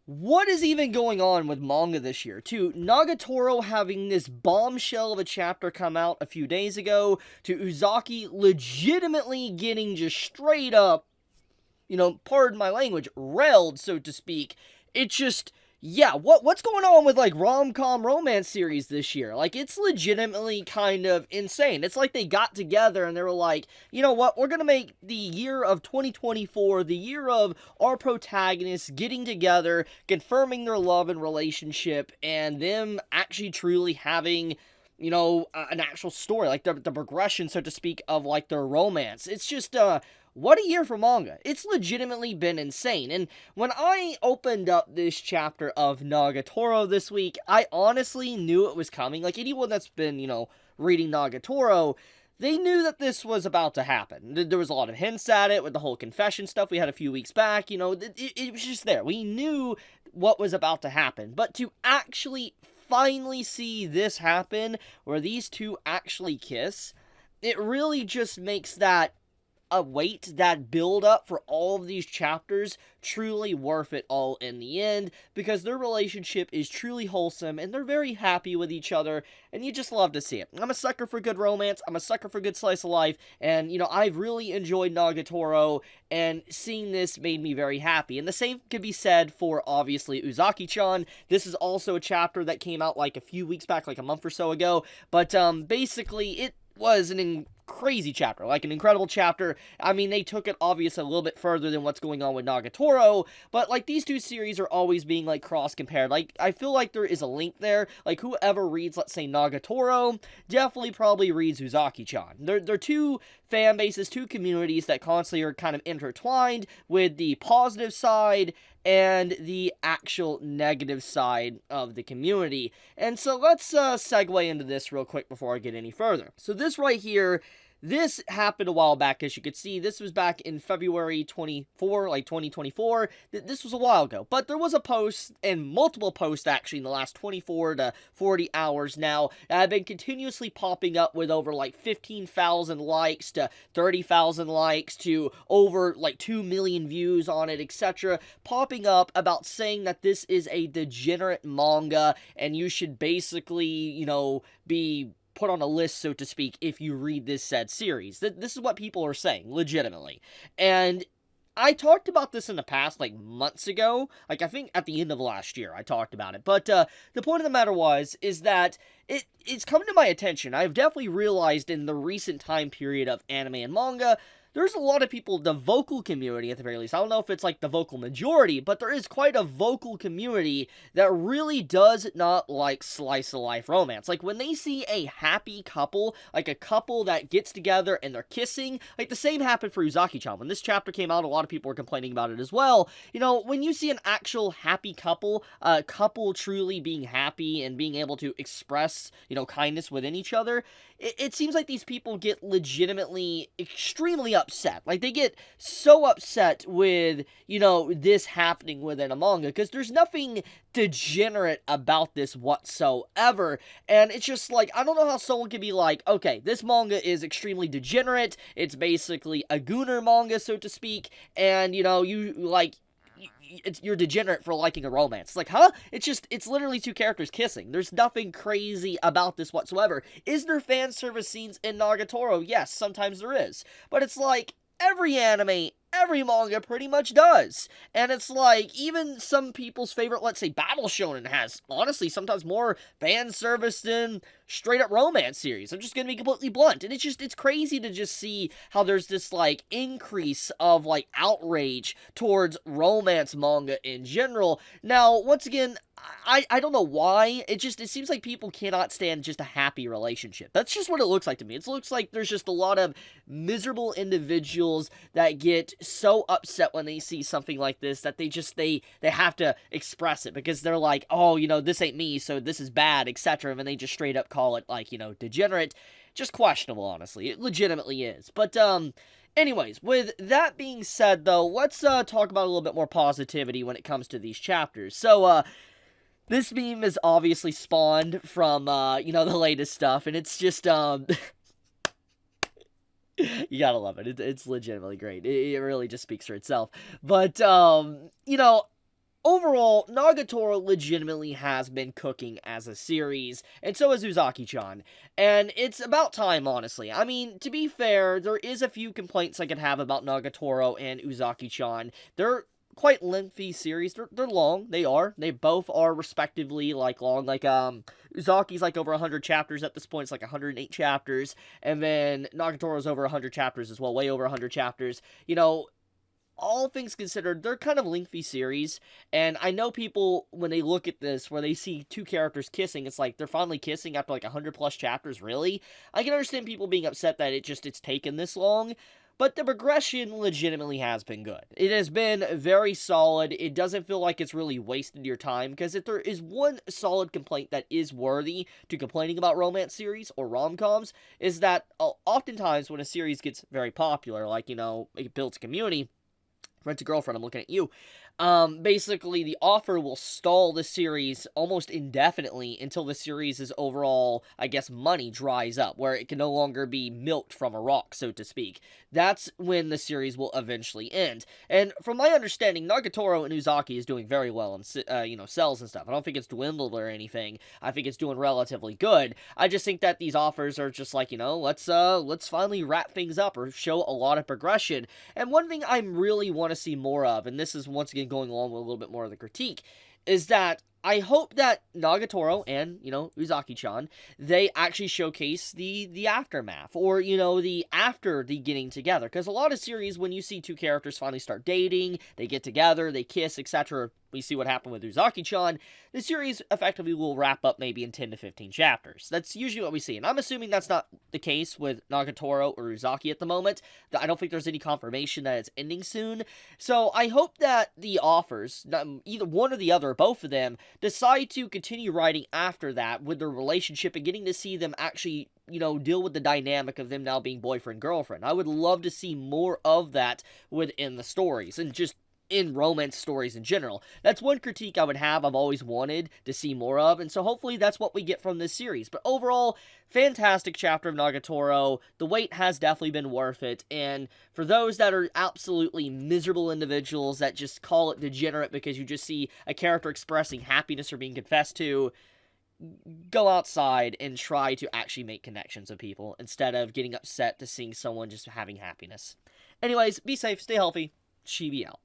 What is even going on with manga this year? To Nagatoro having this bombshell of a chapter come out a few days ago, to Uzaki legitimately getting just straight up, pardon my language, railed, so to speak. It just, yeah, what's going on with, like, rom-com romance series this year? Like, it's legitimately kind of insane. It's like they got together and they were like, you know what, we're gonna make the year of 2024 the year of our protagonists getting together, confirming their love and relationship, and them actually truly having an actual story, like the progression, so to speak, of like their romance. It's just, what a year for manga. It's legitimately been insane. And when I opened up this chapter of Nagatoro this week, I honestly knew it was coming. Like, anyone that's been, reading Nagatoro, they knew that this was about to happen. There was a lot of hints at it with the whole confession stuff we had a few weeks back. It was just there. We knew what was about to happen. But to actually finally see this happen, where these two actually kiss, it really just makes that that build up for all of these chapters truly worth it all in the end, because their relationship is truly wholesome and they're very happy with each other, and you just love to see it. I'm a sucker for good romance, I'm a sucker for good slice of life, and I've really enjoyed Nagatoro, and seeing this made me very happy. And the same could be said for, obviously, Uzaki-chan. This is also a chapter that came out like a few weeks back, like a month or so ago, but basically it was an crazy chapter, like an incredible chapter. I mean, they took it obviously a little bit further than what's going on with Nagatoro, but like these two series are always being like cross-compared. Like, I feel like there is a link there. Like, whoever reads, let's say, Nagatoro, definitely probably reads Uzaki-chan. They're two fan bases, two communities that constantly are kind of intertwined with the positive side and the actual negative side of the community. And so let's segue into this real quick before I get any further. So this right here, this happened a while back. As you could see, this was back in February 24, like 2024. This was a while ago, but there was a post, and multiple posts actually, in the last 24 to 40 hours now, that have been continuously popping up with over like 15,000 likes to 30,000 likes to over like 2 million views on it, etc. Popping up about saying that this is a degenerate manga and you should basically, be put on a list, so to speak, if you read this said series. This is what people are saying, legitimately. And I talked about this in the past, like months ago. Like, I think at the end of last year, I talked about it. But the point of the matter is that it's come to my attention. I've definitely realized in the recent time period of anime and manga, there's a lot of people, the vocal community at the very least, I don't know if it's like the vocal majority, but there is quite a vocal community that really does not like slice of life romance. Like, when they see a happy couple, like a couple that gets together and they're kissing, like the same happened for Uzaki-chan. When this chapter came out, a lot of people were complaining about it as well. When you see an actual happy couple, a couple truly being happy and being able to express, kindness within each other, it seems like these people get legitimately extremely upset. Like, they get so upset with, this happening within a manga, because there's nothing degenerate about this whatsoever. And it's just like, I don't know how someone can be like, okay, this manga is extremely degenerate, it's basically a gooner manga, so to speak, and, you're degenerate for liking a romance. It's like, huh? It's literally two characters kissing. There's nothing crazy about this whatsoever. Is there fan service scenes in Nagatoro? Yes, sometimes there is. But it's like, every anime, every manga pretty much does. And it's like, even some people's favorite, let's say, battle shonen has, honestly, sometimes more fan service than straight up romance series. I'm just gonna be completely blunt. And it's crazy to just see how there's this, like, increase of, like, outrage towards romance manga in general. Now, once again, I don't know why. It seems like people cannot stand just a happy relationship. That's just what it looks like to me. It looks like there's just a lot of miserable individuals that get so upset when they see something like this that they have to express it, because they're like, oh, this ain't me, so this is bad, etc. And they just straight up call it, like, degenerate. Just questionable, honestly. It legitimately is. But, anyways, with that being said, though, let's talk about a little bit more positivity when it comes to these chapters. So, this meme is obviously spawned from, the latest stuff, and it's just, you gotta love it. It's legitimately great. It really just speaks for itself. But, overall, Nagatoro legitimately has been cooking as a series, and so has Uzaki-chan. And it's about time, honestly. I mean, to be fair, there is a few complaints I could have about Nagatoro and Uzaki-chan. They're quite lengthy series. They're long. They are. They both are respectively like long. Like Uzaki's like over 100 chapters at this point. It's like 108 chapters, and then Nagatoro's over 100 chapters as well, way over 100 chapters. You know, all things considered, they're kind of lengthy series, and I know people, when they look at this, where they see two characters kissing, it's like, they're finally kissing after like 100 plus chapters, really? I can understand people being upset that it's taken this long, but the progression legitimately has been good. It has been very solid. It doesn't feel like it's really wasted your time, because if there is one solid complaint that is worthy to complaining about romance series or rom-coms, is that oftentimes when a series gets very popular, like, it builds a community, Rent a Girlfriend, I'm looking at you. Basically, the author will stall the series almost indefinitely until the series' overall, I guess, money dries up, where it can no longer be milked from a rock, so to speak. That's when the series will eventually end. And from my understanding, Nagatoro and Uzaki is doing very well in, sales and stuff. I don't think it's dwindled or anything. I think it's doing relatively good. I just think that these authors are just like, let's finally wrap things up or show a lot of progression. And one thing I really want to see more of, and this is once again going along with a little bit more of the critique, is that I hope that Nagatoro and, Uzaki-chan, they actually showcase the aftermath, or, the after the getting together. Because a lot of series, when you see two characters finally start dating, they get together, they kiss, etc., we see what happened with Uzaki-chan, the series effectively will wrap up maybe in 10 to 15 chapters. That's usually what we see, and I'm assuming that's not the case with Nagatoro or Uzaki at the moment. I don't think there's any confirmation that it's ending soon, so I hope that the authors, either one or the other, both of them, decide to continue writing after that with their relationship and getting to see them actually, deal with the dynamic of them now being boyfriend-girlfriend. I would love to see more of that within the stories, and just in romance stories in general. That's one critique I would have, I've always wanted to see more of, and so hopefully that's what we get from this series. But overall, fantastic chapter of Nagatoro. The wait has definitely been worth it, and for those that are absolutely miserable individuals that just call it degenerate because you just see a character expressing happiness or being confessed to, go outside and try to actually make connections with people instead of getting upset to seeing someone just having happiness. Anyways, be safe, stay healthy, Chibi out.